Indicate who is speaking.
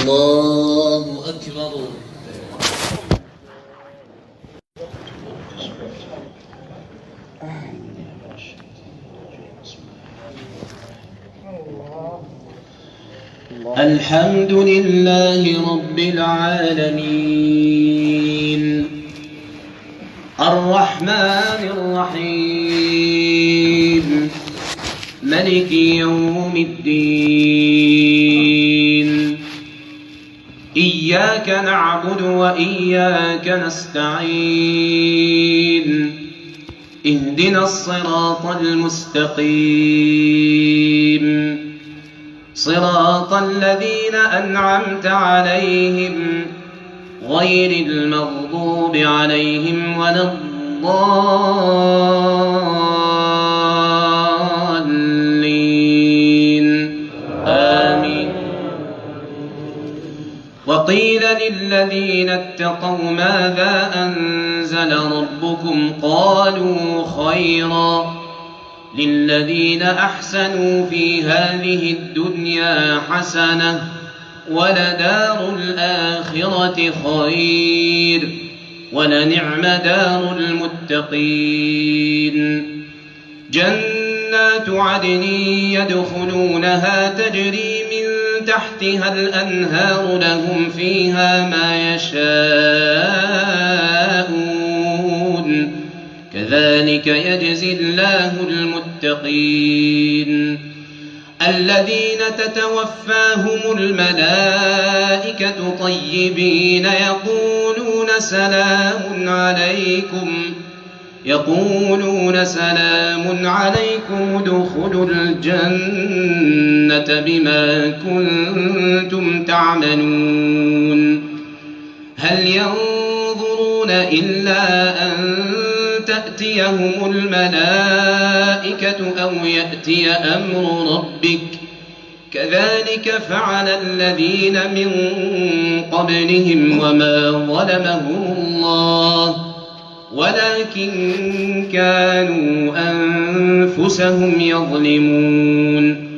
Speaker 1: الله أكبر. الحمد لله رب العالمين الرحمن الرحيم ملك يوم الدين إياك نعبد وإياك نستعين اهدنا الصراط المستقيم صراط الذين أنعمت عليهم غير المغضوب عليهم ولا الضالين آمين. وقيل للذين اتقوا ماذا أنزل ربكم قالوا خيرا للذين أحسنوا في هذه الدنيا حسنة ولدار الآخرة خير ولنعم دار المتقين. جنات عدن يدخلونها تجري من تحتها الأنهار لهم فيها ما يشاءون كذلك يجزي الله المتقين. الذين تتوفاهم الملائكة طيبين يقولون سلام عليكم ادخلوا الجنة بما كنتم تعملون. هل ينظرون إلا أن تأتيهم الملائكة أو يأتي أمر ربك كذلك فعل الذين من قبلهم وما ظلمهم الله ولكن كانوا أنفسهم يظلمون.